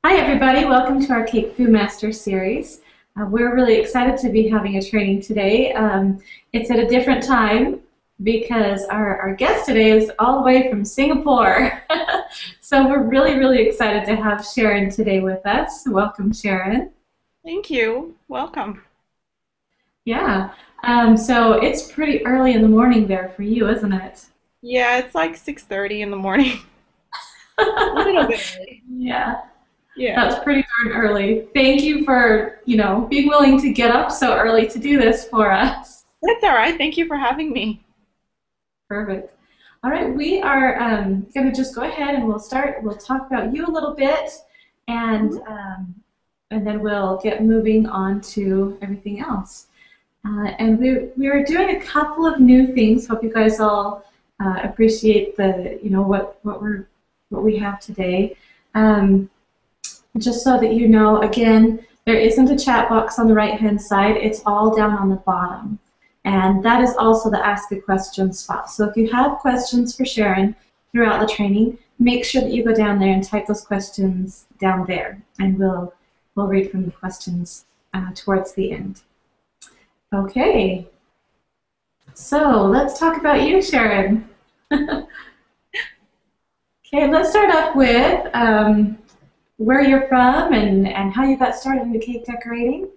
Hi everybody, welcome to our CakeFu Master Series. We're really excited to be having a training today. It's at a different time because our guest today is all the way from Singapore. So we're really excited to have Sharon today with us. Welcome, Sharon. Thank you. Welcome. Yeah, so it's pretty early in the morning there for you, isn't it? Yeah, it's like 6:30 in the morning. A little bit early. Yeah. Yeah. That's pretty darn early. Thank you for, being willing to get up so early to do this for us. That's all right. Thank you for having me. Perfect. All right, we are going to just go ahead and we'll start. We'll talk about you a little bit, and Mhm. and then we'll get moving on to everything else. And we are doing a couple of new things. Hope you guys all appreciate the what we have today. Um, just so that you know, again, there isn't a chat box on the right-hand side. It's all down on the bottom. And that is also the Ask a Question spot. So if you have questions for Sharon throughout the training, make sure that you go down there and type those questions down there. And we'll read from the questions towards the end. Okay, so let's talk about you, Sharon. Okay, let's start off with where you're from and how you got started into cake decorating.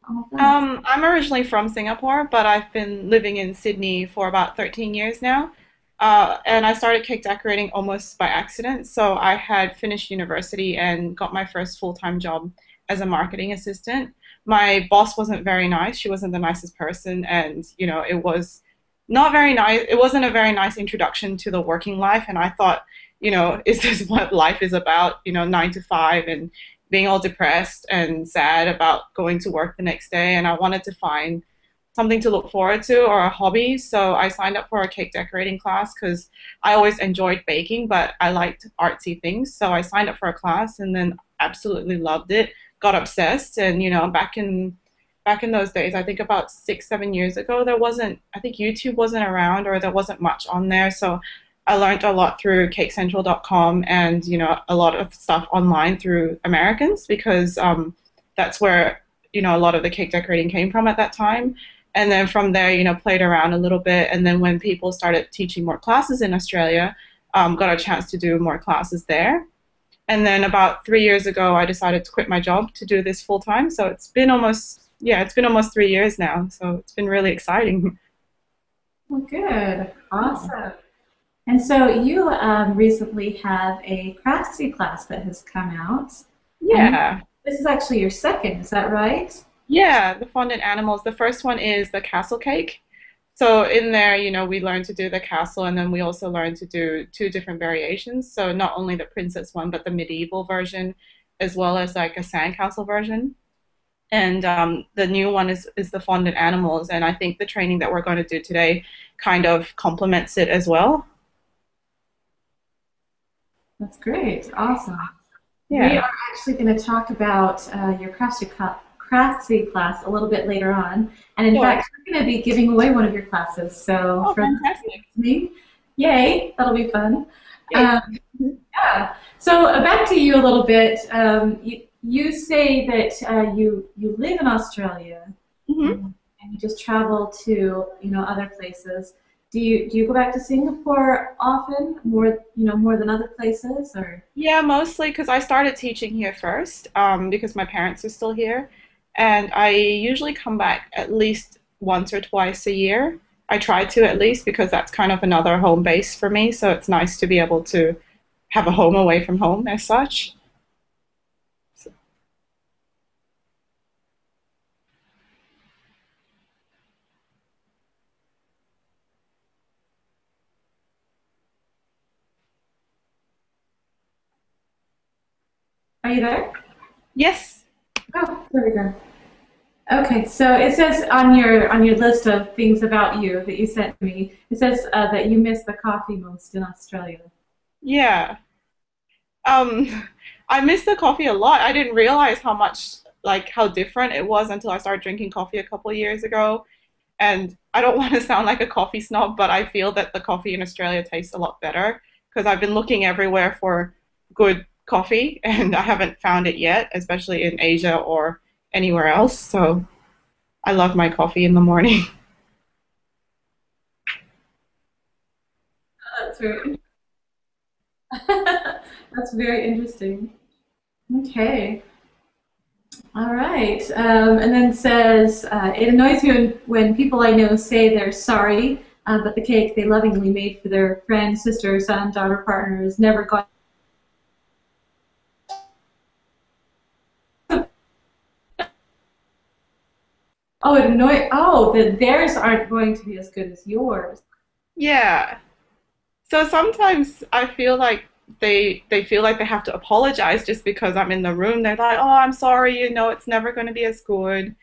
All of that. I'm originally from Singapore, but I've been living in Sydney for about 13 years now. And I started cake decorating almost by accident. So I had finished university and got my first full-time job as a marketing assistant. My boss wasn't very nice. She wasn't the nicest person, and it was not very nice. It wasn't a very nice introduction to the working life, and I thought, is this what life is about? 9 to 5 and being all depressed and sad about going to work the next day. And I wanted to find something to look forward to or a hobby. So I signed up for a cake decorating class because I always enjoyed baking, but I liked artsy things. So I signed up for a class and then absolutely loved it, got obsessed. And back in those days, I think about 6, 7 years ago, I think YouTube wasn't around or there wasn't much on there. So I learned a lot through cakecentral.com and, a lot of stuff online through Americans because that's where, a lot of the cake decorating came from at that time. And then from there, played around a little bit. And then when people started teaching more classes in Australia, got a chance to do more classes there. And then about 3 years ago, I decided to quit my job to do this full time. So it's been almost 3 years now. So it's been really exciting. Well, good. Awesome. And so you recently have a Craftsy class that has come out. And Yeah. this is actually your second, is that right? Yeah, the fondant animals. The first one is the castle cake. So in there, we learn to do the castle, and then we also learn to do two different variations. So not only the princess one, but the medieval version, as well as like a sandcastle version. And the new one is the fondant animals, and I think the training that we're going to do today kind of complements it as well. That's great. Awesome. We Yeah. are actually going to talk about your Craftsy class a little bit later on. And in Sure. fact, we're going to be giving away one of your classes. So Oh, for fantastic. listening, yay, that'll be fun. Yay. Um, yeah. So back to you a little bit. You say that you live in Australia Hmm. and you just travel to other places. Do you go back to Singapore often, more than other places, or? Yeah, mostly because I started teaching here first, because my parents are still here. And I usually come back at least once or twice a year. I try to at least because that's kind of another home base for me. So it's nice to be able to have a home away from home as such. So, Are you there? yes. Oh, there we go. Okay, so it says on your list of things about you that you sent me, it says that you miss the coffee most in Australia. Yeah. I miss the coffee a lot. I didn't realize how much, like, how different it was until I started drinking coffee a couple of years ago. And I don't want to sound like a coffee snob, but I feel that the coffee in Australia tastes a lot better because I've been looking everywhere for good coffee, and I haven't found it yet, especially in Asia or anywhere else. So I love my coffee in the morning. That's very that's very interesting. Okay. All right. And then says, it annoys me when people I know say they're sorry, but the cake they lovingly made for their friend, sister, son, daughter, partner is never gone. Oh, it annoy. Oh, that theirs aren't going to be as good as yours. Yeah. So sometimes I feel like they feel like they have to apologize just because I'm in the room. They're like, "Oh, I'm sorry, it's never going to be as good."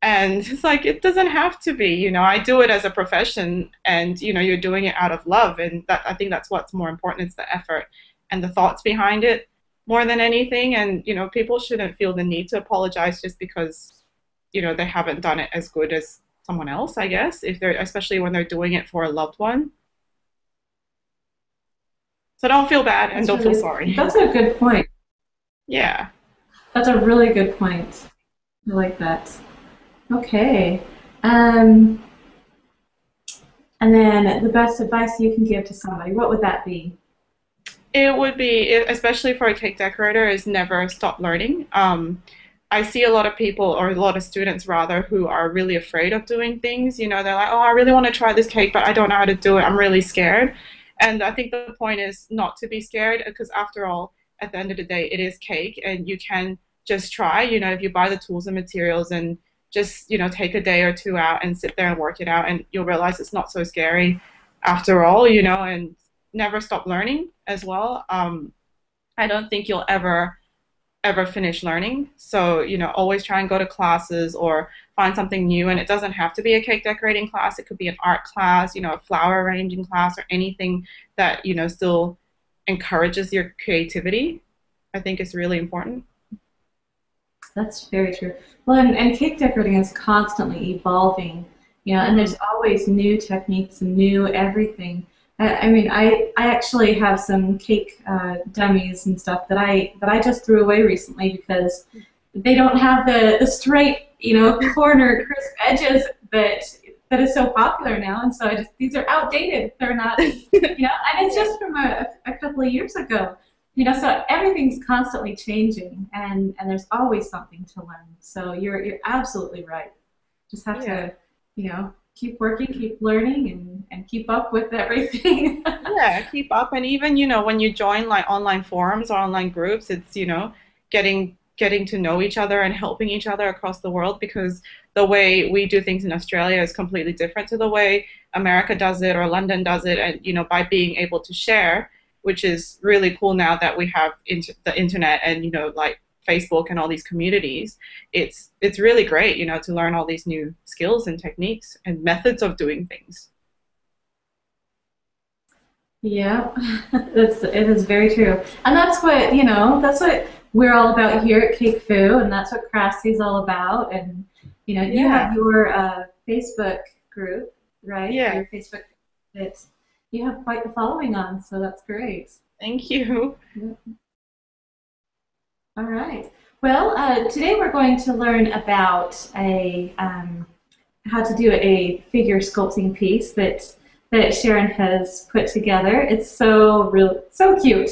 And it's like it doesn't have to be. I do it as a profession, and you're doing it out of love, and that I think that's what's more important. It's the effort and the thoughts behind it more than anything. And people shouldn't feel the need to apologize just because they haven't done it as good as someone else. I guess if they're especially when they're doing it for a loved one. So don't feel bad and don't feel sorry. That's a good point. Yeah. That's a really good point. I like that. Okay. Um, and then the best advice you can give to somebody, what would that be? It would be, especially for a cake decorator, is never stop learning. I see a lot of people, or a lot of students rather, who are really afraid of doing things. They're like, oh, I really want to try this cake, but I don't know how to do it. I'm really scared. And I think the point is not to be scared because, after all, at the end of the day, it is cake and you can just try. If you buy the tools and materials and just, take a day or two out and sit there and work it out, and you'll realize it's not so scary after all, and never stop learning as well. I don't think you'll ever finish learning. So, always try and go to classes or find something new. And it doesn't have to be a cake decorating class. It could be an art class, a flower arranging class, or anything that, still encourages your creativity. I think is really important. That's very true. Well, and cake decorating is constantly evolving, and there's always new techniques and new everything. I mean, I actually have some cake dummies and stuff that I just threw away recently because they don't have the straight, corner crisp edges that is so popular now, and so these are outdated. They're not, and it's just from a couple of years ago. So everything's constantly changing, and there's always something to learn. So you're absolutely right. Just have to, keep working, keep learning, and keep up with everything. Yeah, keep up. And even, when you join like online forums or online groups, it's, getting to know each other and helping each other across the world, because the way we do things in Australia is completely different to the way America does it or London does it. And, by being able to share, which is really cool now that we have the internet and, like Facebook and all these communities, it's really great, to learn all these new skills and techniques and methods of doing things. Yeah, it is very true, and that's what we're all about here at CakeFu, and that's what Craftsy is all about. And you Yeah. have your Facebook group, right? Yeah. Your Facebook that you have quite the following on, so that's great. Thank you. Yeah. All right. Well, today we're going to learn about how to do a figure sculpting piece that Sharon has put together. It's so cute.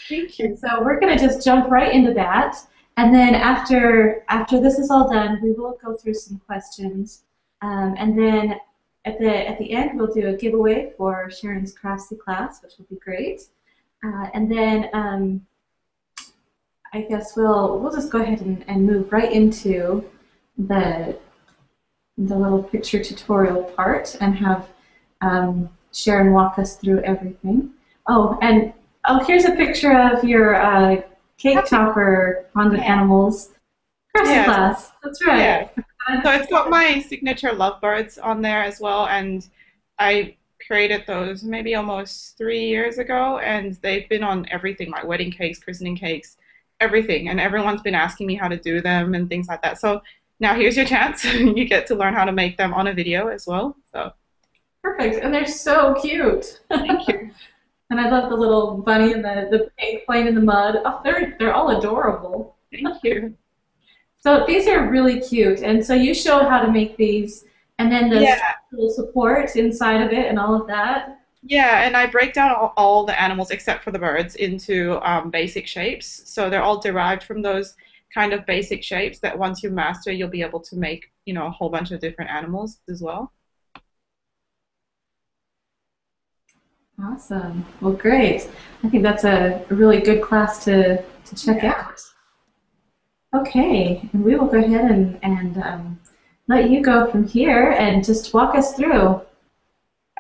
Thank And you. so we're going to just jump right into that. And then after this is all done, we will go through some questions. And then at the end, we'll do a giveaway for Sharon's Craftsy class, which will be great. And then I guess we'll just go ahead and move right into the little picture tutorial part and have Sharon walk us through everything. Here's a picture of your cake topper fondant Yeah. animals Craftsy Yeah. class. That's right. Yeah. So it's got my signature lovebirds on there as well, and I created those maybe almost 3 years ago, and they've been on everything, like wedding cakes, christening cakes, everything, and everyone's been asking me how to do them and things like that. So now here's your chance. You get to learn how to make them on a video as well. So Perfect. And they're so cute. thank you. And I love the little bunny and the pig playing in the mud. Oh, they're all adorable. Thank you. So these are really cute. And so you show how to make these, and then the Yeah, structural support inside of it and all of that. yeah, and I break down all the animals except for the birds into basic shapes. So they're all derived from those kind of basic shapes that once you master, you'll be able to make, a whole bunch of different animals as well. Awesome. Well, great. I think that's a really good class to check Yeah. out. Okay, and we will go ahead and let you go from here and just walk us through.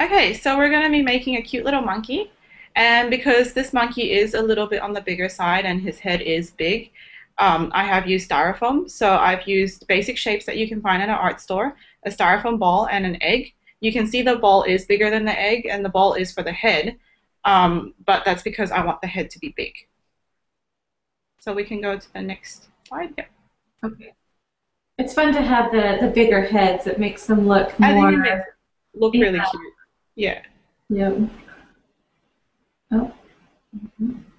Okay, so we're going to be making a cute little monkey. And because this monkey is a little bit on the bigger side and his head is big, I have used styrofoam. So I've used basic shapes that you can find in an art store, a styrofoam ball and an egg. You can see the ball is bigger than the egg and the ball is for the head, but that's because I want the head to be big. So we can go to the next slide. Yep. Okay. It's fun to have the bigger heads. It makes them look I think it makes more. it look Yeah. really cute. Yeah. Yep. Oh.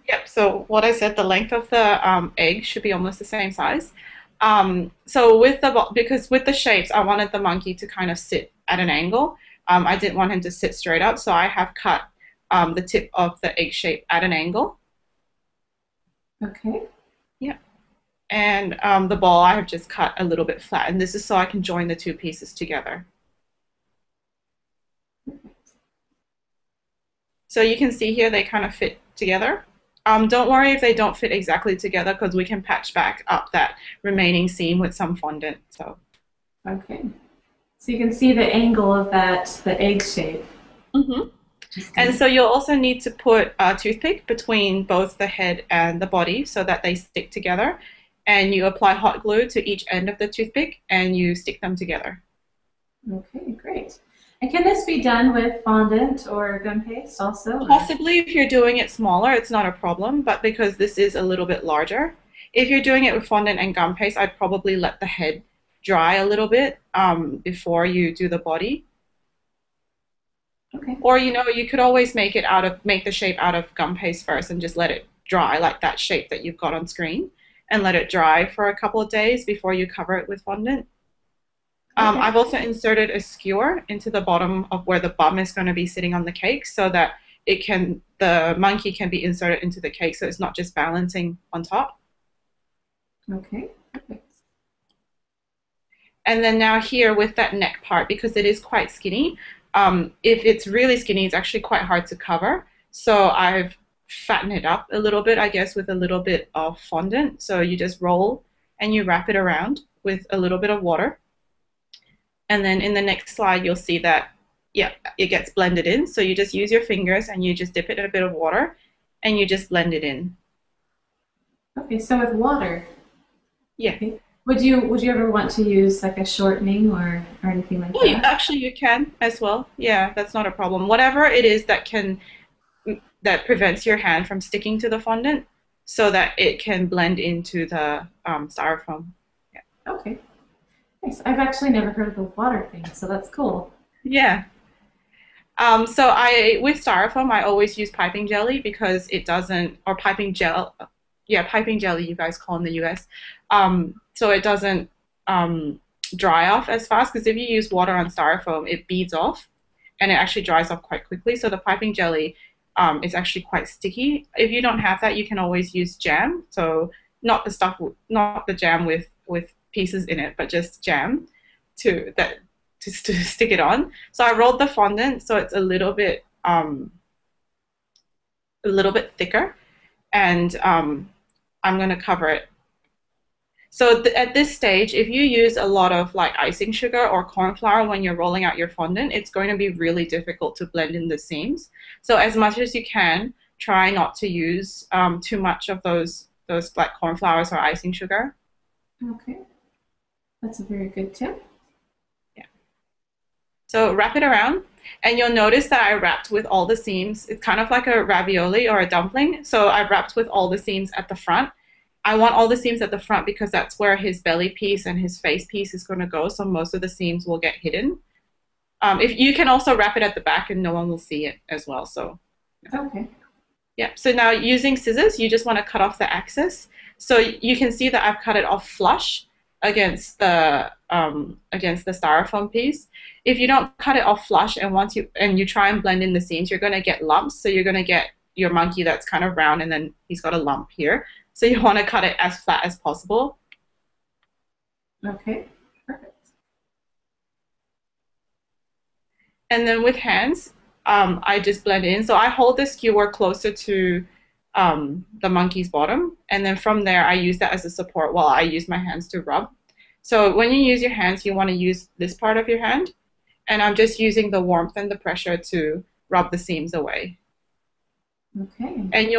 Yep. So what I said, the length of the egg should be almost the same size. So because with the shapes, I wanted the monkey to kind of sit at an angle. I didn't want him to sit straight up, so I have cut the tip of the egg shape at an angle. Okay. Yep. And the ball I have just cut a little bit flat, and this is so I can join the two pieces together. So you can see here they kind of fit together. Don't worry if they don't fit exactly together because we can patch back up that remaining seam with some fondant. So, Okay. So you can see the angle of the egg shape. mhm. And Interesting. so you'll also need to put a toothpick between both the head and the body so that they stick together. And you apply hot glue to each end of the toothpick and you stick them together. Okay, great. And can this be done with fondant or gum paste also? Or? Possibly if you're doing it smaller, it's not a problem, but because this is a little bit larger, if you're doing it with fondant and gum paste, I'd probably let the head dry a little bit before you do the body. Okay. Or you could always make the shape out of gum paste first and just let it dry, like that shape that you've got on screen, and let it dry for a couple of days before you cover it with fondant. Okay. I've also inserted a skewer into the bottom of where the bum is going to be sitting on the cake so that the monkey can be inserted into the cake so it's not just balancing on top. Okay. Perfect. And then now here with that neck part, because it is quite skinny, if it's really skinny, it's actually quite hard to cover. So I've fattened it up a little bit, I guess, with a little bit of fondant. So you just roll and you wrap it around with a little bit of water. And then in the next slide, you'll see that, yeah, it gets blended in. So you just use your fingers and you just dip it in a bit of water and you just blend it in. Okay, so with water. Yeah. Okay. Would you ever want to use like a shortening or anything like Yeah, that? actually you can as well. Yeah, that's not a problem. Whatever it is that prevents your hand from sticking to the fondant so that it can blend into the styrofoam. Yeah. Okay. Nice. I've actually never heard of the water thing, so that's cool. Yeah. So with styrofoam, I always use piping jelly because it doesn't, or piping gel, yeah, piping jelly you guys call in the US. So it doesn't dry off as fast because if you use water on styrofoam, it beads off and it actually dries off quite quickly. So the piping jelly is actually quite sticky. If you don't have that, you can always use jam. So not the jam with pieces in it, but just jam to that to stick it on. So I rolled the fondant so it's a little bit thicker, and I'm gonna cover it. So at this stage, if you use a lot of like icing sugar or corn flour when you're rolling out your fondant, it's going to be really difficult to blend in the seams. So as much as you can, try not to use too much of those like corn flours or icing sugar. Okay. That's a very good tip. Yeah. So wrap it around, and you'll notice that I wrapped with all the seams. It's kind of like a ravioli or a dumpling. So I wrapped with all the seams at the front. I want all the seams at the front because that's where his belly piece and his face piece is going to go. So most of the seams will get hidden. If you can also wrap it at the back, and no one will see it as well. So Okay. Yeah, so now using scissors, you just want to cut off the excess. So you can see that I've cut it off flush against the styrofoam piece. If you don't cut it off flush and once you try and blend in the seams, you're gonna get lumps. So you're gonna get your monkey that's kind of round and then he's got a lump here. So you want to cut it as flat as possible. Okay. Perfect. And then with hands, I just blend in. So I hold the skewer closer to the monkey's bottom, and then from there I use that as a support while I use my hands to rub. So when you use your hands, you want to use this part of your hand, and I'm just using the warmth and the pressure to rub the seams away. Okay. And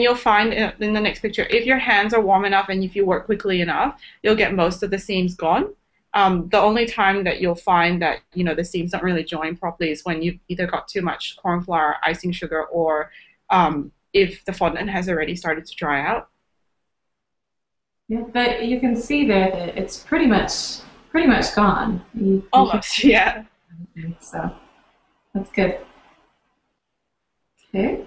you'll find in the next picture, if your hands are warm enough and if you work quickly enough, you'll get most of the seams gone. The only time that you'll find that the seams don't really join properly is when you've either got too much corn flour, icing sugar, or if the fondant has already started to dry out. Yeah, but you can see there that it's pretty much gone. You can Almost, yeah. so that's good. Okay.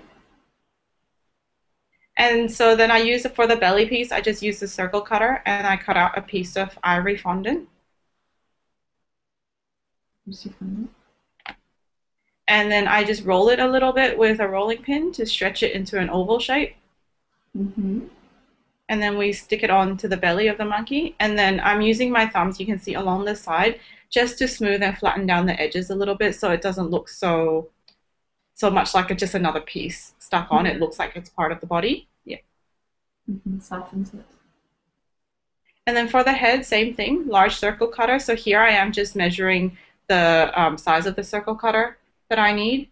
And so then I use it for the belly piece. I just use the circle cutter and I cut out a piece of ivory fondant. And then I just roll it a little bit with a rolling pin to stretch it into an oval shape. Mm-hmm. And then we stick it on to the belly of the monkey. And then I'm using my thumbs, you can see along the side, just to smooth and flatten down the edges a little bit so it doesn't look so much like just another piece stuck on. Yeah. It looks like it's part of the body. Yeah. Mm-hmm. Softens it. And then for the head, same thing, large circle cutter. So here I am just measuring the size of the circle cutter that I need.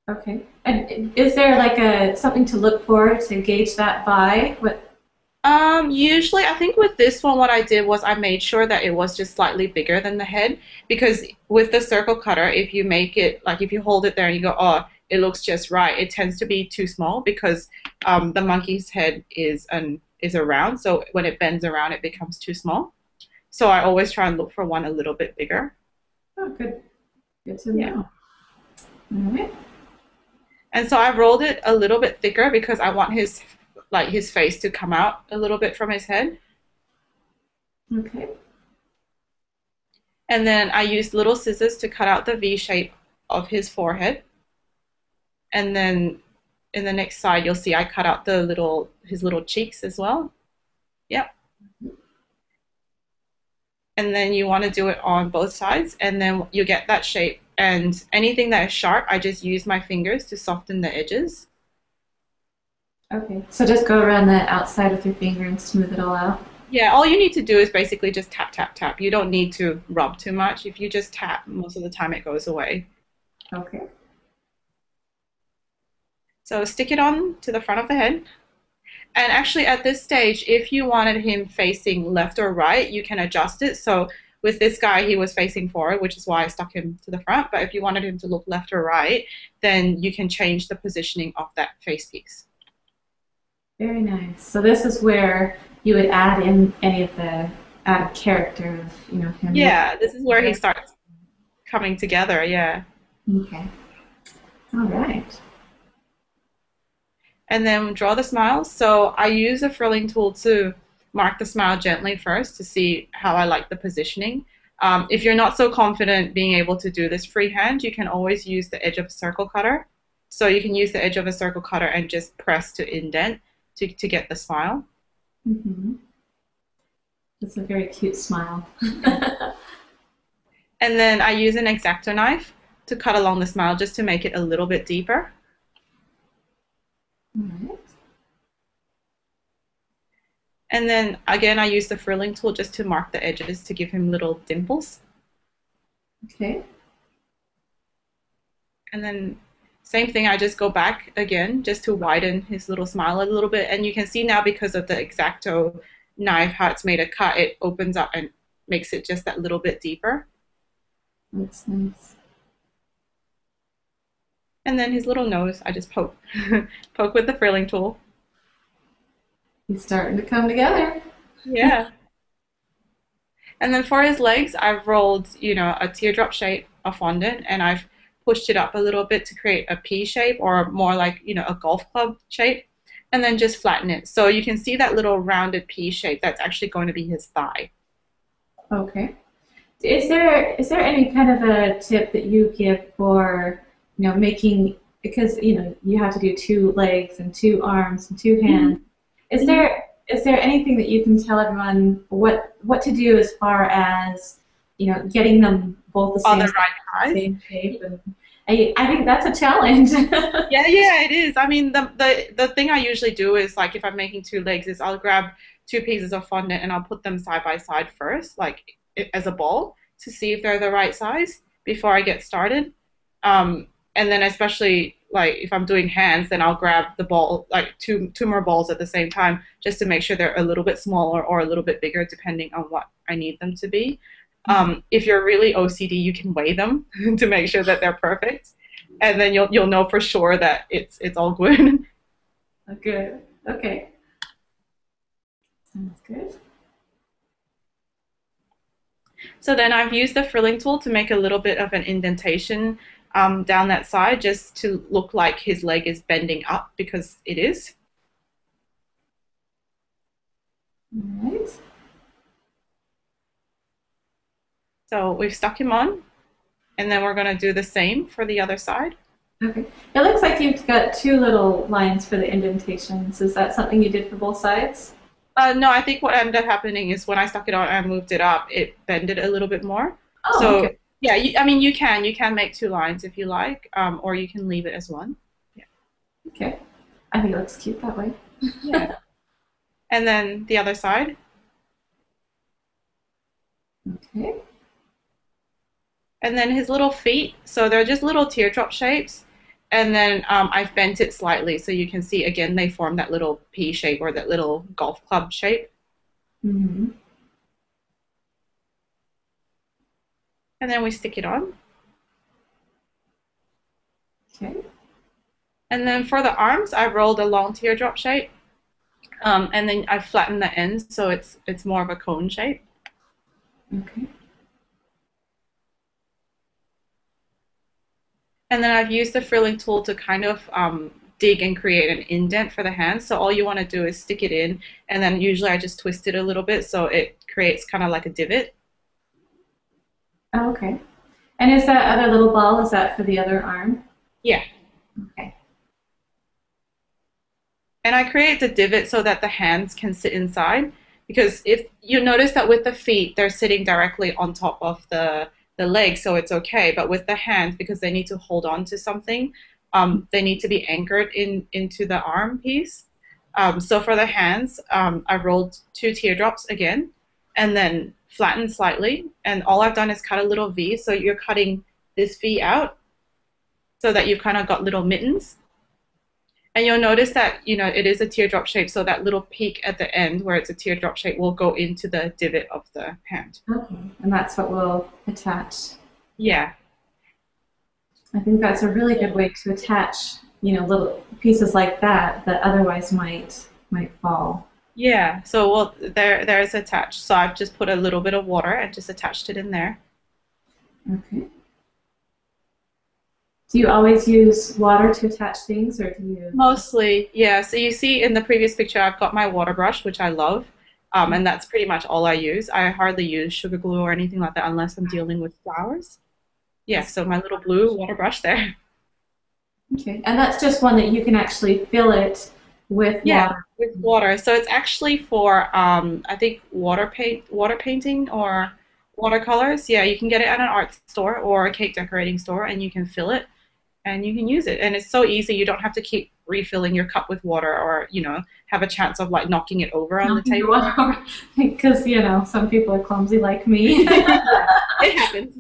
Okay. And is there like a something to look for to gauge that by? What? Usually I think with this one, what I did was I made sure that it was just slightly bigger than the head because with the circle cutter, if you make it, like if you hold it there and you go, oh, it looks just right, it tends to be too small because the monkey's head is around, so when it bends around, it becomes too small. So I always try and look for one a little bit bigger. Oh, good. Good to Yeah. know. All right. And so I rolled it a little bit thicker because I want his face to come out a little bit from his head. Okay. And then I used little scissors to cut out the V shape of his forehead. And then in the next side, you'll see I cut out his little cheeks as well. Yep. And then you want to do it on both sides, and then you get that shape. And anything that is sharp, I just use my fingers to soften the edges. Okay. So just go around the outside with your finger and smooth it all out. Yeah, all you need to do is basically just tap, tap, tap. You don't need to rub too much. If you just tap, most of the time it goes away. Okay. So stick it on to the front of the head. And actually at this stage, if you wanted him facing left or right, you can adjust it. So with this guy, he was facing forward, which is why I stuck him to the front. But if you wanted him to look left or right, then you can change the positioning of that face piece. Very nice. So this is where you would add in any of the added character of, him. Yeah, this is where he starts coming together, yeah. Okay. All right. And then draw the smile. So I use a frilling tool to mark the smile gently first to see how I like the positioning. If you're not so confident being able to do this freehand, you can always use the edge of a circle cutter. So you can use the edge of a circle cutter and just press to indent to get the smile. Mm-hmm. It's a very cute smile. And then I use an X-Acto knife to cut along the smile just to make it a little bit deeper. All right. And then again, I use the frilling tool just to mark the edges to give him little dimples. Okay. And then same thing, I just go back again just to widen his little smile a little bit. And you can see now because of the X-Acto knife, how it's made a cut, it opens up and makes it just that little bit deeper. That's nice. And then his little nose, I just poke, poke with the frilling tool. He's starting to come together. Yeah. And then for his legs, I've rolled, a teardrop shape of fondant, and I've pushed it up a little bit to create a P shape or more like, a golf club shape, and then just flatten it. So you can see that little rounded P shape. That's actually going to be his thigh. Okay. Is there any kind of a tip that you give for, making, because you have to do two legs and two arms and two hands. Is there anything that you can tell everyone what to do as far as getting them both the On same the size, right size. same shape? And I think that's a challenge. Yeah, it is. I mean, the thing I usually do is like if I'm making two legs, is I'll grab two pieces of fondant and I'll put them side by side first, like as a ball, to see if they're the right size before I get started. And then especially like if I'm doing hands, then I'll grab the ball, like two more balls at the same time, just to make sure they're a little bit smaller or a little bit bigger, depending on what I need them to be. If you're really OCD, you can weigh them to make sure that they're perfect, and then you'll know for sure that it's all good. Good. Okay. Sounds good. So then I've used the frilling tool to make a little bit of an indentation down that side, just to look like his leg is bending up, because it is. All right. So we've stuck him on, and then we're going to do the same for the other side. Okay. It looks like you've got two little lines for the indentations. Is that something you did for both sides? No, I think what ended up happening is when I stuck it on and moved it up, it bended a little bit more. Oh, So okay. yeah, I mean you can make two lines if you like, or you can leave it as one. Yeah. Okay. I think it looks cute that way. Yeah. And then the other side. Okay. And then his little feet, so they're just little teardrop shapes. And then I've bent it slightly so you can see again they form that little P shape or that little golf club shape. Mm-hmm. And then we stick it on. Okay. And then for the arms, I rolled a long teardrop shape. And then I flattened the ends so it's more of a cone shape. Okay. And then I've used the frilling tool to kind of dig and create an indent for the hands. So all you want to do is stick it in, and then usually I just twist it a little bit so it creates kind of like a divot. Oh, okay. And is that other little ball, is that for the other arm? Yeah. Okay. And I create the divot so that the hands can sit inside, because if you notice that with the feet, they're sitting directly on top of the legs, so it's okay. But with the hands, because they need to hold on to something, they need to be anchored into the arm piece. So for the hands, I rolled two teardrops again, and then flattened slightly. And all I've done is cut a little V. So you're cutting this V out so that you've kind of got little mittens. And you'll notice that, it is a teardrop shape, so that little peak at the end where it's a teardrop shape will go into the divot of the hand. Okay. And that's what we'll attach. Yeah. I think that's a really good way to attach, little pieces like that that otherwise might fall. Yeah. So well, there's attached. So I've just put a little bit of water and just attached it in there. Okay. Do you always use water to attach things, or do you? Mostly, yeah. So you see in the previous picture, I've got my water brush, which I love, and that's pretty much all I use. I hardly use sugar glue or anything like that unless I'm dealing with flowers. Yeah, so my little blue water brush there. Okay. And that's just one that you can actually fill it with Yeah, water. with water. So it's actually for I think water painting or watercolors. Yeah, you can get it at an art store or a cake decorating store, and you can fill it and you can use it. And it's so easy. You don't have to keep refilling your cup with water or, have a chance of like knocking it over on the Knocking the table. water over. Because, some people are clumsy like me. Yeah, it happens.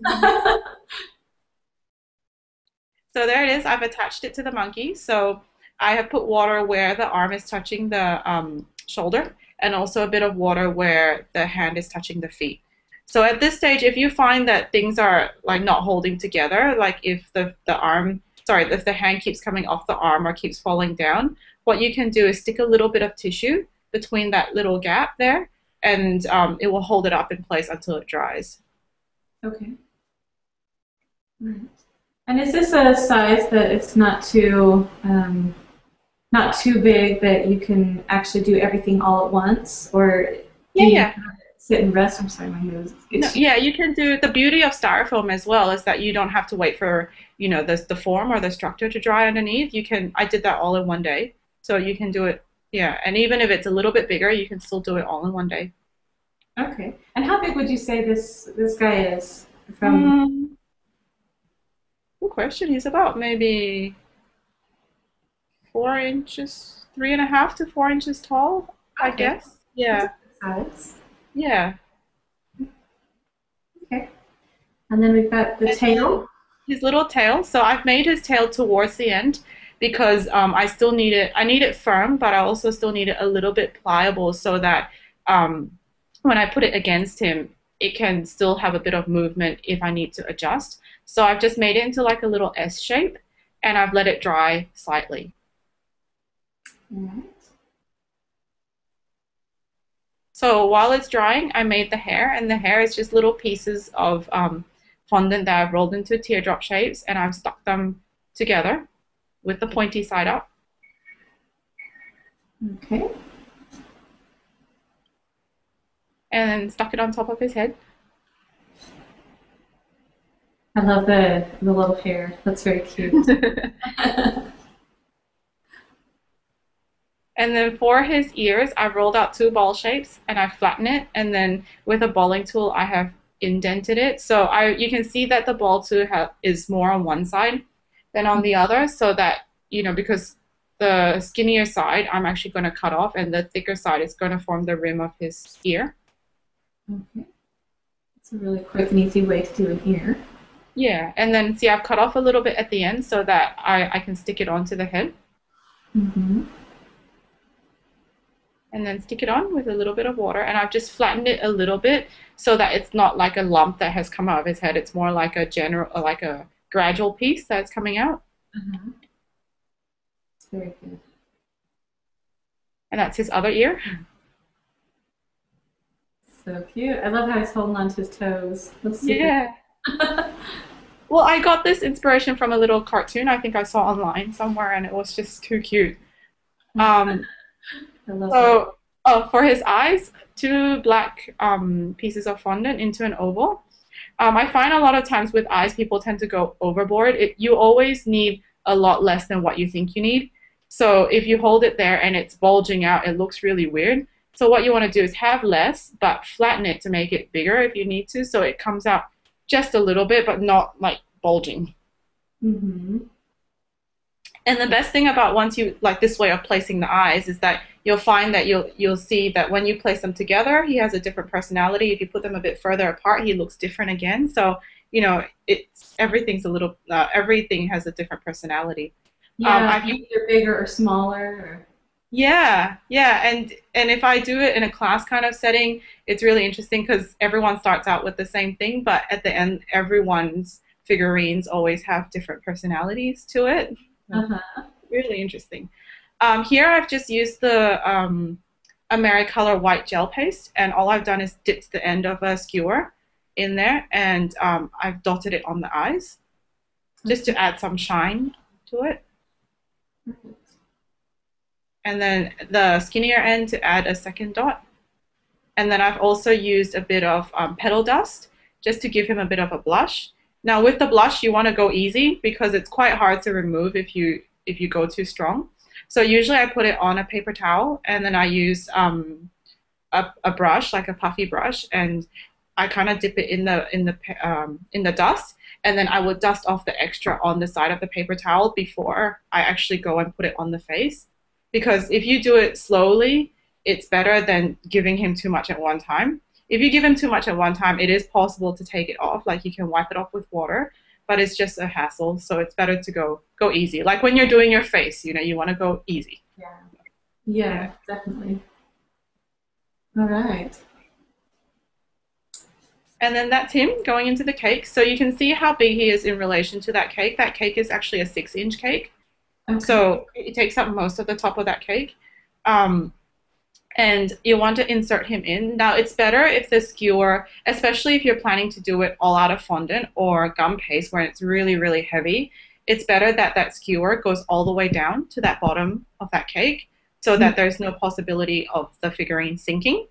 So there it is. I've attached it to the monkey. So I have put water where the arm is touching the shoulder, and also a bit of water where the hand is touching the feet. So at this stage, if you find that things are like not holding together, like if if the hand keeps coming off the arm or keeps falling down, what you can do is stick a little bit of tissue between that little gap there, and it will hold it up in place until it dries. Okay. Right. And is this a size that it's not too big that you can actually do everything all at once, or do Yeah, you yeah. sit and rest? I'm sorry, my nose is No, itchy. yeah, you can do the beauty of styrofoam as well is that you don't have to wait for, the form or the structure to dry underneath. I did that all in one day. So you can do it, yeah. And even if it's a little bit bigger, you can still do it all in one day. Okay. And how big would you say this guy is from? Mm, Good question. He's about maybe 4 inches, 3.5 to 4 inches tall, I Okay, guess. that's a Yeah, good size. yeah. Okay. And then we've got the And then tail. his little tail. So I've made his tail towards the end because I still need it. I need it firm, but I also still need it a little bit pliable so that um, when I put it against him, it can still have a bit of movement if I need to adjust. So I've just made it into like a little S shape and I've let it dry slightly. All right. So while it's drying, I made the hair, and the hair is just little pieces of fondant that I've rolled into teardrop shapes, and I've stuck them together with the pointy side up, Okay. and then stuck it on top of his head. I love the little hair. That's very cute. And then for his ears, I've rolled out two ball shapes and I've flattened it. And then with a balling tool, I have indented it. So you can see that the ball tool is more on one side than on the other. So that, because the skinnier side, I'm actually going to cut off and the thicker side is going to form the rim of his ear. Okay. It's a really quick and easy way to do an ear. Yeah. And then see, I've cut off a little bit at the end so that I can stick it onto the head. Mm-hmm. And then stick it on with a little bit of water. And I've just flattened it a little bit so that it's not like a lump that has come out of his head. It's more like like a gradual piece that's coming out. Uh-huh. It's very good. And that's his other ear. So cute. I love how he's holding on to his toes. That's super Yeah. Well, I got this inspiration from a little cartoon I think I saw online somewhere, and it was just too cute. Um, I love that. so, for his eyes, two black pieces of fondant into an oval. I find a lot of times with eyes, people tend to go overboard. You always need a lot less than what you think you need. So if you hold it there and it's bulging out, it looks really weird. So what you want to do is have less, but flatten it to make it bigger if you need to. So it comes out just a little bit, but not like bulging. Mm-hmm. And the best thing about once you like this way of placing the eyes is that you'll find that you'll see that when you place them together, he has a different personality. If you put them a bit further apart, he looks different again. So it's everything has a different personality. Yeah, I've used either bigger or smaller. Or... Yeah, yeah, and if I do it in a class kind of setting, it's really interesting because everyone starts out with the same thing, but at the end, everyone's figurines always have different personalities to it. Uh-huh. Really interesting. Here I've just used the Americolor white gel paste, and all I've done is dipped the end of a skewer in there, and I've dotted it on the eyes just to add some shine to it. And then the skinnier end to add a second dot. And then I've also used a bit of petal dust just to give him a bit of a blush. Now with the blush, you want to go easy because it's quite hard to remove if you go too strong. So usually I put it on a paper towel and then I use a brush, like a puffy brush, and I kind of dip it in the dust, and then I would dust off the extra on the side of the paper towel before I actually go and put it on the face. Because if you do it slowly, it's better than giving him too much at one time. If you give him too much at one time, it is possible to take it off. Like you can wipe it off with water, but it's just a hassle. So it's better to go easy. Like when you're doing your face, you want to go easy. Yeah. Yeah, definitely. All right. And then that's him going into the cake. So you can see how big he is in relation to that cake. That cake is actually a 6-inch cake. Okay. So it takes up most of the top of that cake. Um, and you want to insert him in. Now, it's better if the skewer, especially if you're planning to do it all out of fondant or gum paste where it's really, really heavy, it's better that that skewer goes all the way down to that bottom of that cake so that there's no possibility of the figurine sinking.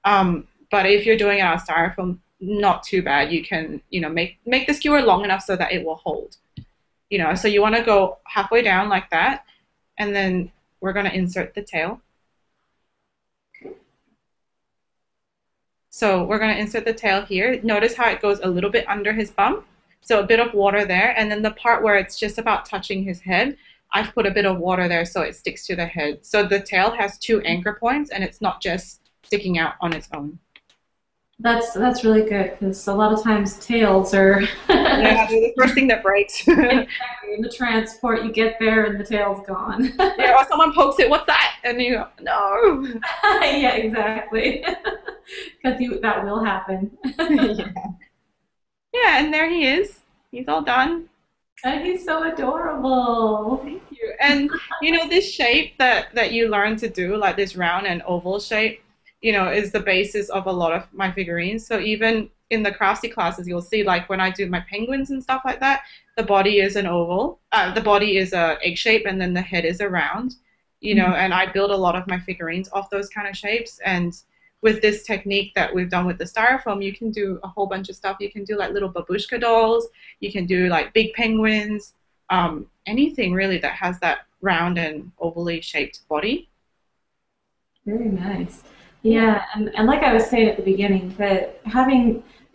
But if you're doing it out of styrofoam, not too bad. You can, make the skewer long enough so that it will hold. So you want to go halfway down like that, and then we're going to insert the tail. So we're going to insert the tail here. Notice how it goes a little bit under his bum. So a bit of water there. And then the part where it's just about touching his head, I've put a bit of water there so it sticks to the head. So the tail has two anchor points and it's not just sticking out on its own. That's really good because a lot of times tails are Yeah, they're the first thing that breaks. exactly in the transport. You get there and the tail's gone. Yeah, or someone pokes it, what's that? And you go, no. Yeah, exactly. Because that will happen. Yeah. Yeah, and there he is. He's all done. And he's so adorable. Thank you. And this shape that you learn to do, like this round and oval shape, is the basis of a lot of my figurines. So even in the Craftsy classes, you'll see like when I do my penguins and stuff like that, the body is an oval, the body is a egg shape, and then the head is a round, and I build a lot of my figurines off those kind of shapes. And with this technique that we've done with the styrofoam, you can do a whole bunch of stuff. You can do like little babushka dolls, you can do like big penguins, anything really that has that round and ovally shaped body. Very nice. Yeah, and like I was saying at the beginning, that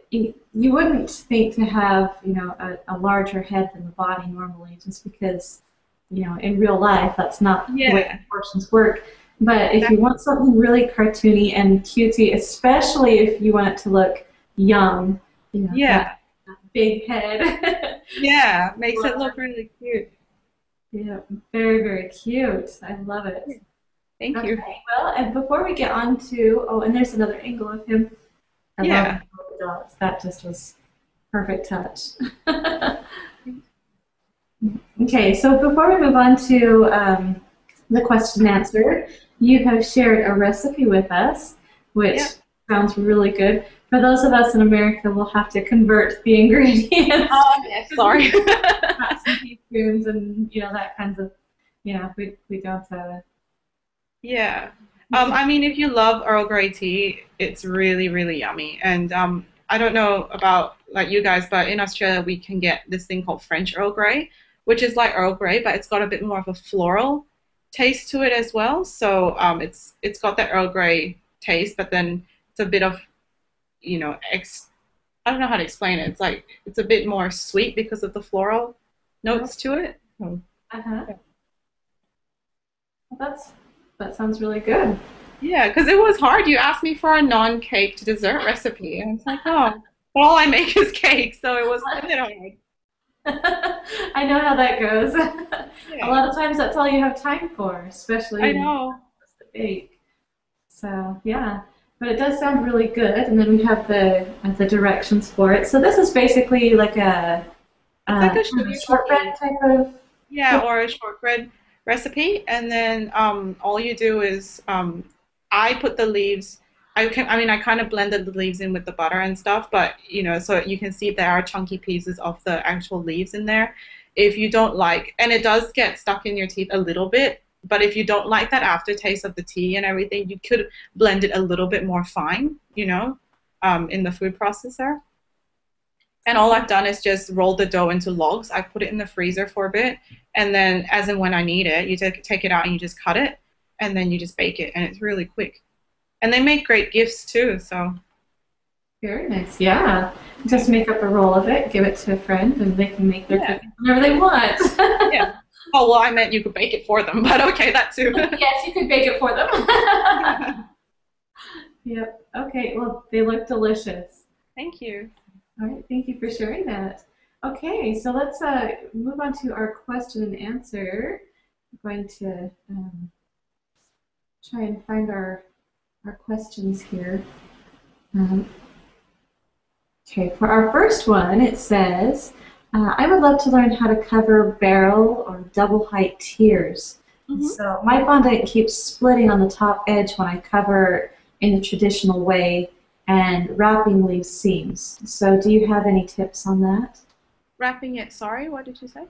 you wouldn't think to have, a larger head than the body normally, just because, in real life, that's not the way proportions work. But if you want something really cartoony and cutesy, especially if you want it to look young, that big head. Yeah, makes it look really cute. Yeah, very, very cute. I love it. Thank you. Well, and before we get on to, and there's another angle of him. I love the dogs. That just was perfect touch. Okay, so before we move on to the question and answer, you have shared a recipe with us, which sounds really good. For those of us in America, we'll have to convert the ingredients. Oh, yes, sorry. Some teaspoons and, that kinds of, we don't. Yeah. I mean, if you love Earl Grey tea, it's really, really yummy. And I don't know about like you guys, but in Australia, we can get this thing called French Earl Grey, which is like Earl Grey, but it's got a bit more of a floral taste to it as well. So it's got that Earl Grey taste, but then it's a bit of, I don't know how to explain it. It's like it's a bit more sweet because of the floral notes to it. Uh-huh. Well, that sounds really good. Yeah, because it was hard. You asked me for a non-cake dessert recipe, and it's like, oh, all I make is cake, so it was a bit hard. I know how that goes. Yeah. A lot of times that's all you have time for, especially I know. To bake. So yeah, but it does sound really good. And then we have the directions for it. So this is basically like a shortbread type of. Yeah, or a shortbread recipe, and then all you do is I put the leaves. I kind of blended the leaves in with the butter and stuff, but so you can see there are chunky pieces of the actual leaves in there. If you don't like, and it does get stuck in your teeth a little bit, but if you don't like that aftertaste of the tea and everything, you could blend it a little bit more fine, in the food processor. And all I've done is just roll the dough into logs. I put it in the freezer for a bit, and then as and when I need it, you take it out and you just cut it, and then you just bake it, and it's really quick. And they make great gifts too, so. Very nice, yeah. Just make up a roll of it, give it to a friend, and they can make their cookies whenever they want. Yeah. Oh, well, I meant you could bake it for them, but okay, that too. Yes, you could bake it for them. Yep. Okay, well, they look delicious. Thank you. All right, thank you for sharing that. Okay, so let's move on to our question and answer. I'm going to try and find our questions here. Okay, for our first one, it says, I would love to learn how to cover barrel or double height tiers. So my fondant keeps splitting on the top edge when I cover in the traditional way, and wrapping leaves seams. So do you have any tips on that? Wrapping it, sorry, what did you say?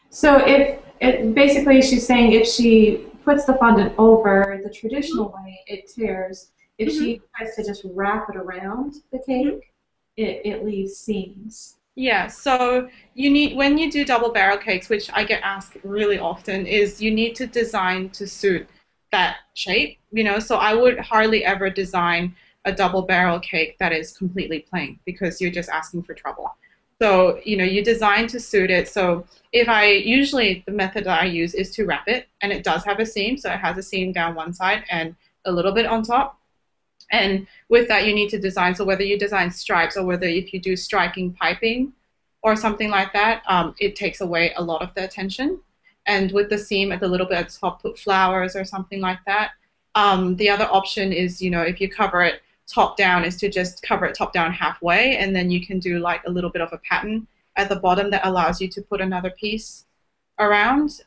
So if it, basically she's saying if she puts the fondant over the traditional way, it tears. If Mm-hmm. she tries to just wrap it around the Mm-hmm. cake, it leaves seams. Yeah, so you need, when you do double barrel cakes, which I get asked really often, is you need to design to suit that shape, you know. So I would hardly ever design a double barrel cake that is completely plain because you're just asking for trouble. So, you know, you design to suit it. So if I usually the method that I use is to wrap it, and it does have a seam, so it has a seam down one side and a little bit on top. And with that, you need to design. So whether you design stripes or whether if you do striking piping or something like that, it takes away a lot of the attention. And with the seam at the little bit at the top, put flowers or something like that. The other option is, you know, if you cover it top down, is to just cover it top down halfway, and then you can do like a little bit of a pattern at the bottom that allows you to put another piece around.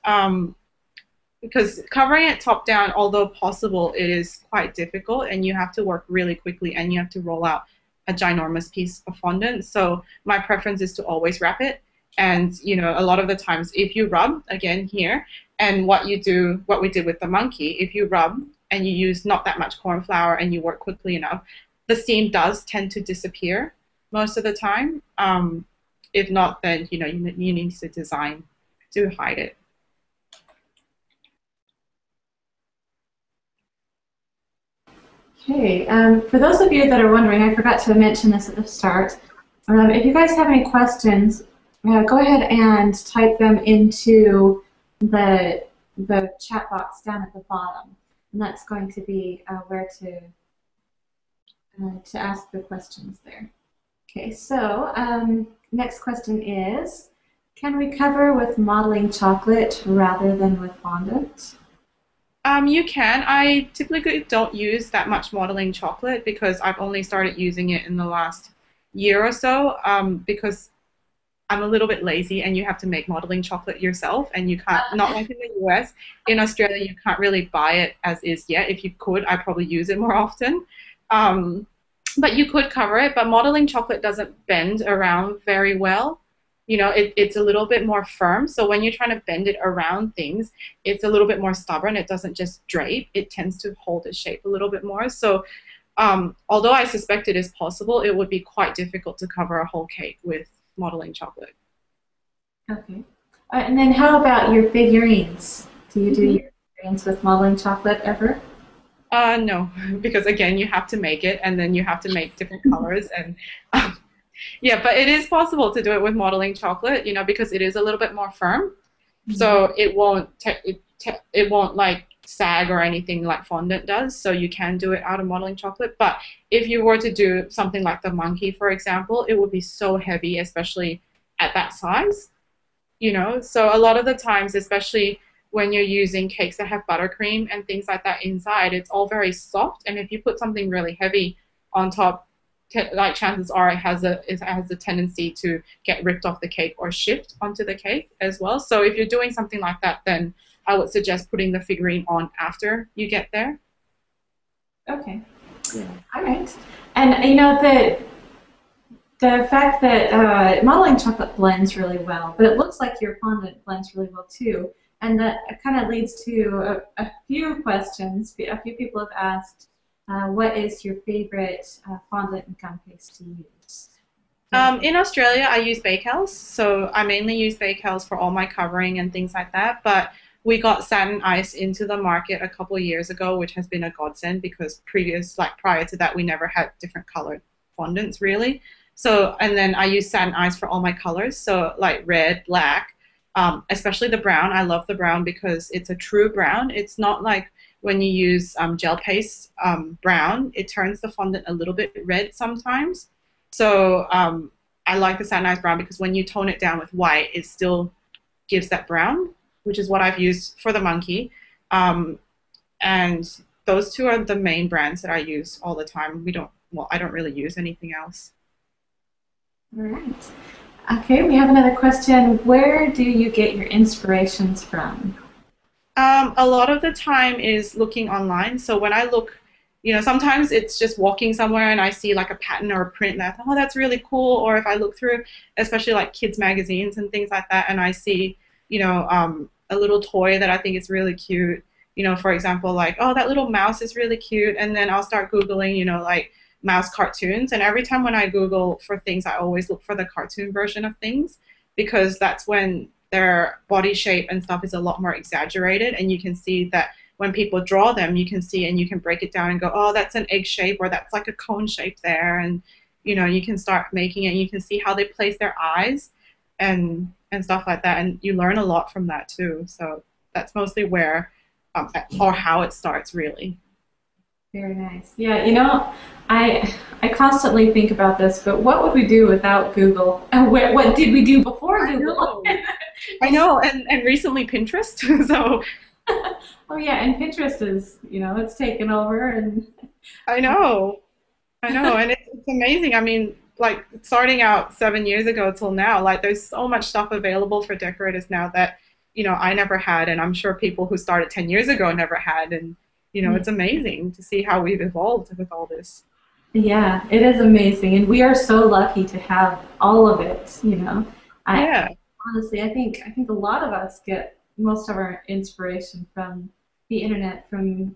Because covering it top down, although possible, it is quite difficult and you have to work really quickly and you have to roll out a ginormous piece of fondant. So my preference is to always wrap it. And, you know, a lot of the times if you rub, again here, and what you do, what we did with the monkey, if you rub and you use not that much corn flour and you work quickly enough, the seam does tend to disappear most of the time. If not, then, you know, you need to design to hide it. Okay, for those of you that are wondering, I forgot to mention this at the start. If you guys have any questions, go ahead and type them into the chat box down at the bottom, and that's going to be where to ask the questions there. Okay, so next question is, can we cover with modeling chocolate rather than with fondant? You can. I typically don't use that much modeling chocolate because I've only started using it in the last year or so, because I'm a little bit lazy and you have to make modeling chocolate yourself and you can't, not like in the US. In Australia, you can't really buy it as is yet. If you could, I'd probably use it more often. Um, but you could cover it, but modeling chocolate doesn't bend around very well. You know, it's a little bit more firm. So when you're trying to bend it around things, it's a little bit more stubborn. It doesn't just drape. It tends to hold its shape a little bit more. So although I suspect it is possible, it would be quite difficult to cover a whole cake with modeling chocolate. Okay. And then how about your figurines? Do you do Mm-hmm. your figurines with modeling chocolate ever? No, because again, you have to make it and then you have to make different colors and yeah, but it is possible to do it with modeling chocolate, you know, because it is a little bit more firm. Mm-hmm. So it won't like sag or anything like fondant does. So you can do it out of modeling chocolate. But if you were to do something like the monkey, for example, it would be so heavy, especially at that size, you know. So a lot of the times, especially when you're using cakes that have buttercream and things like that inside, it's all very soft. And if you put something really heavy on top, like chances are it has a tendency to get ripped off the cake or shift onto the cake as well. So if you're doing something like that, then I would suggest putting the figurine on after you get there. Okay. Yeah. All right. And you know the fact that modeling chocolate blends really well, but it looks like your fondant blends really well too. And that kind of leads to a few questions. A few people have asked, what is your favorite fondant and gum paste to use? In Australia, I use Bakehouse, so I mainly use Bakehouse for all my covering and things like that. But we got satin ice into the market a couple of years ago, which has been a godsend because prior to that, we never had different colored fondants really. So, and then I use satin ice for all my colors, so like red, black, especially the brown. I love the brown because it's a true brown. It's not like when you use gel paste brown, it turns the fondant a little bit red sometimes. So I like the satin ice brown because when you tone it down with white, it still gives that brown, which is what I've used for the monkey. And those two are the main brands that I use all the time. I don't really use anything else. All right. Okay, we have another question. Where do you get your inspirations from? A lot of the time is looking online. So when I look, sometimes it's just walking somewhere and I see like a pattern or a print and I thought, oh, that's really cool. Or if I look through, especially like kids magazines and things like that, and I see, a little toy that I think is really cute. For example, like, oh, that little mouse is really cute, and then I'll start Googling, like mouse cartoons. And every time when I Google for things, I always look for the cartoon version of things because that's when their body shape and stuff is a lot more exaggerated, and you can see that when people draw them, you can see and you can break it down and go, oh, that's an egg shape or that's like a cone shape there, and you can start making it. And you can see how they place their eyes and stuff like that, and you learn a lot from that too. So that's mostly where or how it starts really. Very nice. Yeah, I constantly think about this, but what would we do without Google? And what did we do before I Google? know. I know, and recently Pinterest. So Oh yeah, and Pinterest is, it's taken over and I know. I know, and it's amazing. I mean, like starting out 7 years ago till now, like there's so much stuff available for decorators now that, I never had, and I'm sure people who started 10 years ago never had. And, it's amazing to see how we've evolved with all this. yeah, it is amazing, and we are so lucky to have all of it. I Yeah. honestly, I think a lot of us get most of our inspiration from the internet, from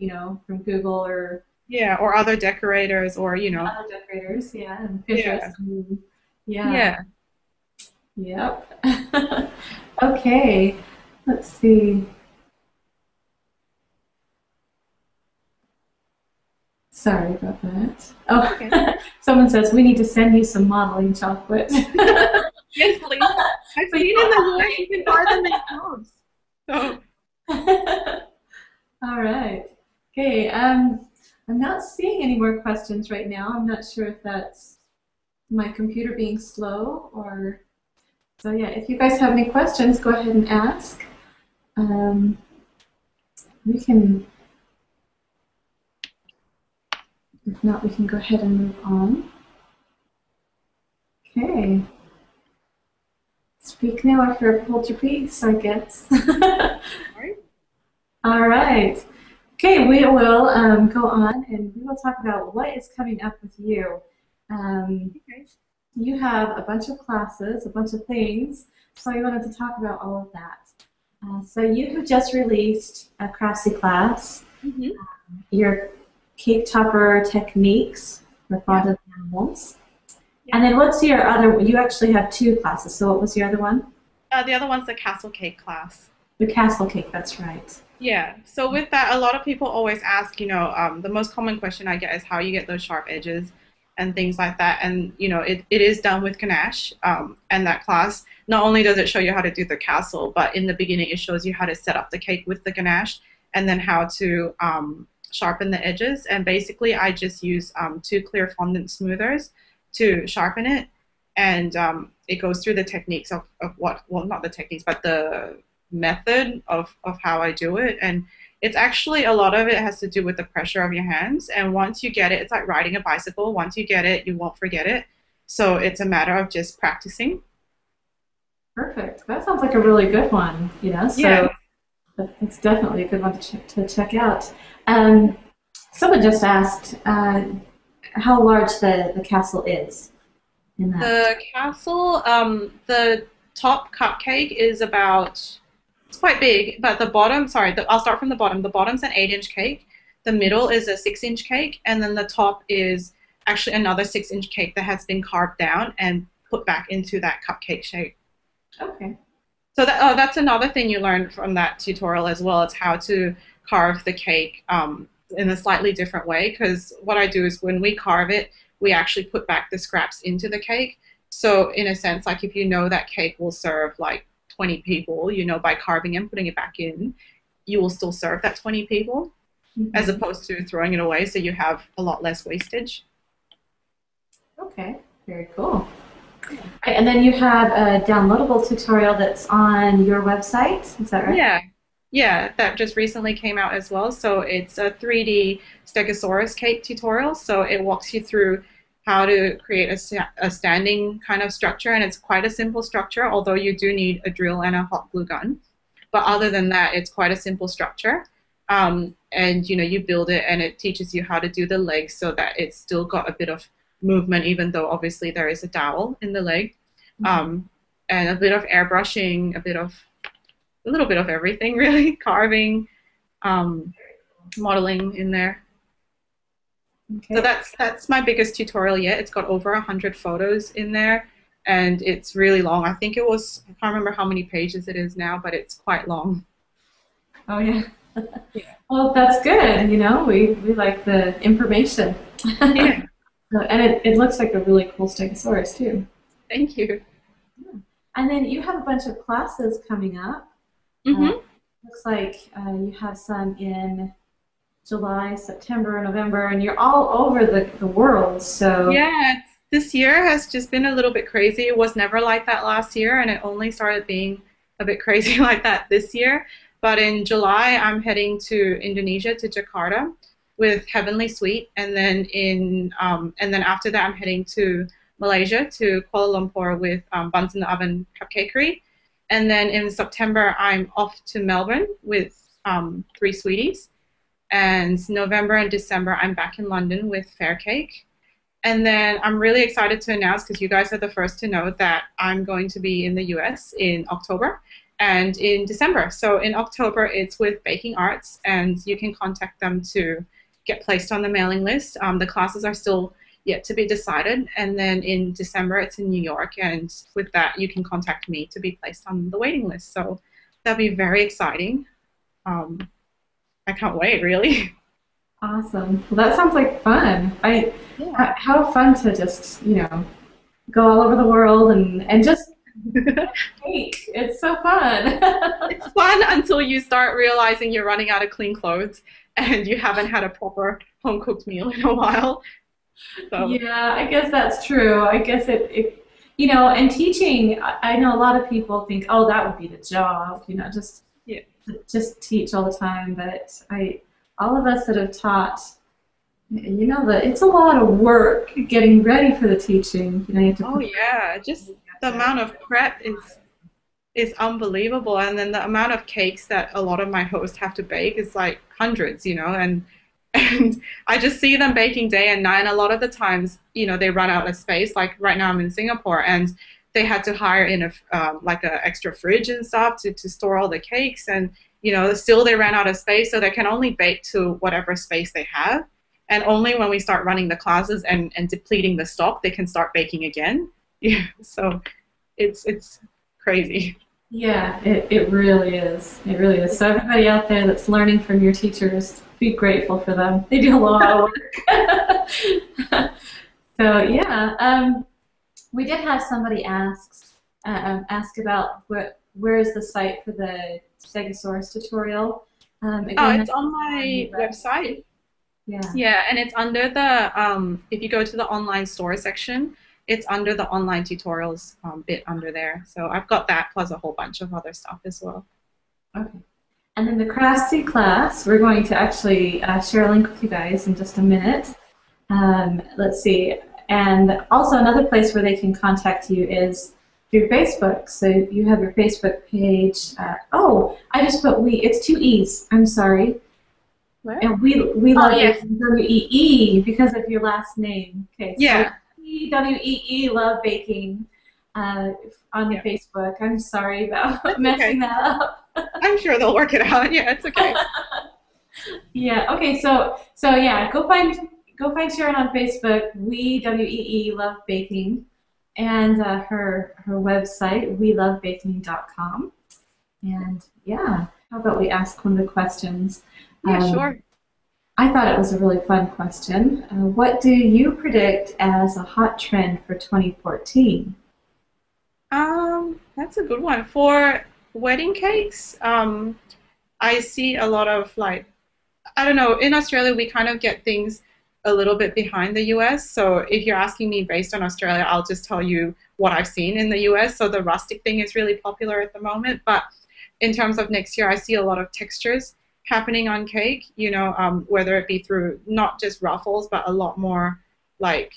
Google or Yeah, or other decorators or, other decorators, yeah, and Pinterest. yeah. Yeah, Yeah. yep. Okay, let's see. Sorry about that. Okay. Oh, someone says we need to send you some modeling chocolate. Yes, please. I've Please seen in don't the US you can buy them in clubs. So All right. Okay. I'm not seeing any more questions right now. I'm not sure if that's my computer being slow or. So yeah, if you guys have any questions, go ahead and ask. Um, we can, if not, we can go ahead and move on. Okay. Speak now or forever hold your peace, I guess. sorry. All right. Okay, we will go on and we will talk about what is coming up with you. Um, Okay. you have a bunch of classes, a bunch of things, so I wanted to talk about all of that. So you have just released a Craftsy class, Hmm. your cake topper techniques for Yeah. fondant animals. Yeah. And then what's your other, you actually have two classes, so what was your other one? The other one's the castle cake class. The castle cake, that's right. Yeah. So with that, a lot of people always ask, the most common question I get is how you get those sharp edges and things like that. And, it is done with ganache. And that class, not only does it show you how to do the castle, but in the beginning, it shows you how to set up the cake with the ganache and then how to sharpen the edges. And basically, I just use two clear fondant smoothers to sharpen it. And it goes through the techniques of what, well, not the techniques, but the method of how I do it. And it's actually a lot of it has to do with the pressure of your hands. And once you get it, it's like riding a bicycle. Once you get it, you won't forget it. So it's a matter of just practicing. Perfect. That sounds like a really good one, Yeah. so it's definitely a good one to check out. Um, someone just asked how large the castle is in that. The castle, the top cupcake is about, it's quite big, but the bottom, sorry, I'll start from the bottom. The bottom's an 8-inch cake, the middle is a 6-inch cake, and then the top is actually another 6-inch cake that has been carved down and put back into that cupcake shape. Okay. So that's another thing you learn from that tutorial as well. It's how to carve the cake in a slightly different way. Because what I do is when we carve it, we actually put back the scraps into the cake. So in a sense, like if you know that cake will serve like 20 people, by carving and putting it back in, you will still serve that 20 people as Hmm. opposed to throwing it away. So you have a lot less wastage. Okay. Very cool. Okay, and then you have a downloadable tutorial that's on your website. Is that right? Yeah. Yeah, that just recently came out as well. So it's a 3D Stegosaurus cake tutorial. So it walks you through how to create a standing kind of structure. And it's quite a simple structure, although you do need a drill and a hot glue gun. But other than that, it's quite a simple structure. And you build it, and it teaches you how to do the legs so that it's still got a bit of movement, even though obviously there is a dowel in the leg, and a bit of airbrushing, a little bit of everything really, carving, modeling in there. So Okay. that's my biggest tutorial yet. It's got over 100 photos in there, and it's really long. I think I can't remember how many pages it is now, but it's quite long. Oh yeah. Yeah. Well, that's good. We like the information. Yeah. And it looks like a really cool Stegosaurus too. Thank you. And then you have a bunch of classes coming up. Uh, Hmm. looks like you have some in July, September, November, and you're all over the world. So Yeah, this year has just been a little bit crazy. It was never like that last year, and it only started being a bit crazy like that this year. But in July, I'm heading to Indonesia, to Jakarta, with Heavenly Sweet, and then after that, I'm heading to Malaysia, to Kuala Lumpur, with Buns in the Oven Cupcakery, and then in September, I'm off to Melbourne with Three Sweeties, and November and December, I'm back in London with Fair Cake. And then I'm really excited to announce, because you guys are the first to know, that I'm going to be in the US in October and in December. So in October, it's with Baking Arts, and you can contact them to get placed on the mailing list. The classes are still yet to be decided. And then in December, it's in New York. And with that, you can contact me to be placed on the waiting list. So that'll be very exciting. Um, I can't wait, really. awesome. Well, that sounds like fun. Yeah. How fun to just go all over the world and just cake. It's so fun. It's fun until you start realizing you're running out of clean clothes and you haven't had a proper home cooked meal in a while. So, Yeah, I guess that's true. I guess and teaching, I know a lot of people think, oh, that would be the job, yeah. just teach all the time. But all of us that have taught, that it's a lot of work getting ready for the teaching. You have to Oh, prepare. yeah. Just the amount of prep is unbelievable. And then the amount of cakes that a lot of my hosts have to bake is like hundreds, and I just see them baking day and night. And a lot of the times, they run out of space. Like right now, I'm in Singapore, and they had to hire in like a extra fridge and stuff to store all the cakes. And still they ran out of space, so they can only bake to whatever space they have. And only when we start running the classes and depleting the stock, they can start baking again. Yeah, so it's crazy. Yeah, it really is. It really is. So everybody out there that's learning from your teachers, be grateful for them. They do a lot of work. So yeah, we did have somebody ask about where is the site for the Stegosaurus tutorial. Oh, Again, it's that's on on my the website. website. Yeah. Yeah, and it's under the if you go to the online store section, it's under the online tutorials bit under there. So I've got that plus a whole bunch of other stuff as well. Okay. And then the Craftsy class, we're going to actually share a link with you guys in just a minute. Let's see. And also another place where they can contact you is through Facebook. So you have your Facebook page. I just put we. It's two E's. I'm sorry. Where? And we Oh, love yes. baking, WEE, because of your last name. Okay, so Yeah. WEE love baking on Yeah. Facebook. I'm sorry about That's messing okay. that up. I'm sure they'll work it out. Yeah, it's okay. Yeah. Okay. So yeah, go find Sharon on Facebook. We WEE love baking, and her website welovebaking.com. And yeah, how about we ask one of the questions? Yeah, Um, sure. I thought it was a really fun question. What do you predict as a hot trend for 2014? That's a good one. For wedding cakes, I see a lot of like, I don't know, in Australia we kind of get things a little bit behind the US. So if you're asking me based on Australia, I'll just tell you what I've seen in the US. So the rustic thing is really popular at the moment. But in terms of next year, I see a lot of textures happening on cake, whether it be through not just ruffles, but a lot more like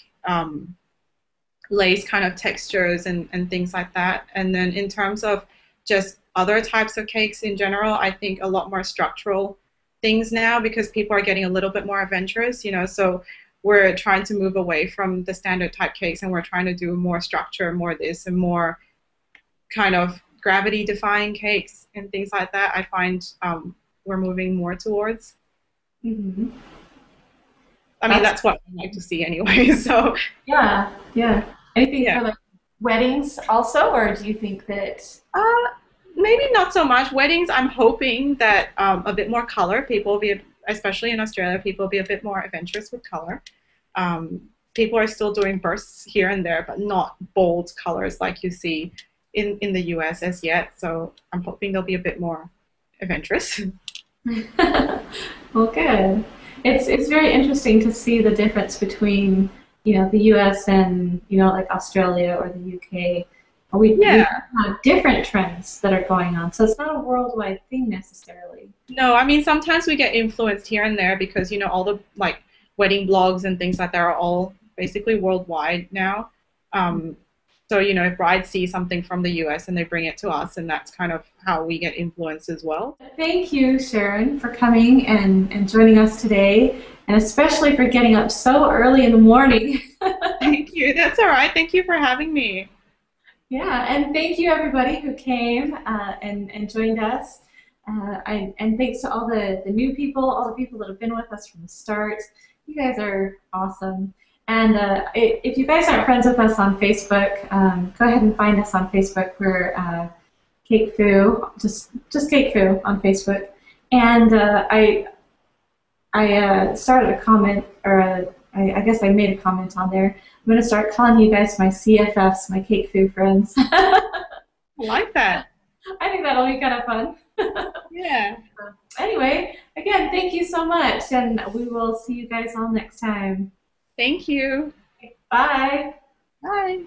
lace kind of textures and things like that. And then in terms of just other types of cakes in general. I think a lot more structural things now because people are getting a little bit more adventurous, you know. So we're trying to move away from the standard type cakes and we're trying to do more structure, more this, and more kind of gravity defying cakes and things like that. I find we're moving more towards. Hmm. I mean, That's that's what I like to see anyway. So yeah, yeah. Anything yeah. for like weddings also, or do you think that? Uh, Maybe not so much. Weddings, I'm hoping that a bit more color. People will be, especially in Australia, people will be a bit more adventurous with color. Um, People are still doing bursts here and there, but not bold colors like you see in the US as yet. So I'm hoping they'll be a bit more adventurous. Well, good. It's very interesting to see the difference between, the U.S. and, like Australia or the U.K. We Yeah. have different trends that are going on, so it's not a worldwide thing necessarily. No, I mean sometimes we get influenced here and there because all the like wedding blogs and things like that are all basically worldwide now. Um, so if brides see something from the US and they bring it to us, and that's kind of how we get influenced as well. Thank you, Sharon, for coming and joining us today, and especially for getting up so early in the morning. Thank you. That's all right. Thank you for having me. Yeah, and thank you everybody who came and joined us. And thanks to all the new people, all the people that have been with us from the start. You guys are awesome. And if you guys aren't friends with us on Facebook, go ahead and find us on Facebook. We're CakeFu, just CakeFu on Facebook. And I started a comment, or I guess I made a comment on there. I'm going to start calling you guys my CFFs, my CakeFu friends. I like that. I think that'll be kind of fun. Yeah. Anyway, again, thank you so much, and we will see you guys all next time. Thank you. Bye. Bye.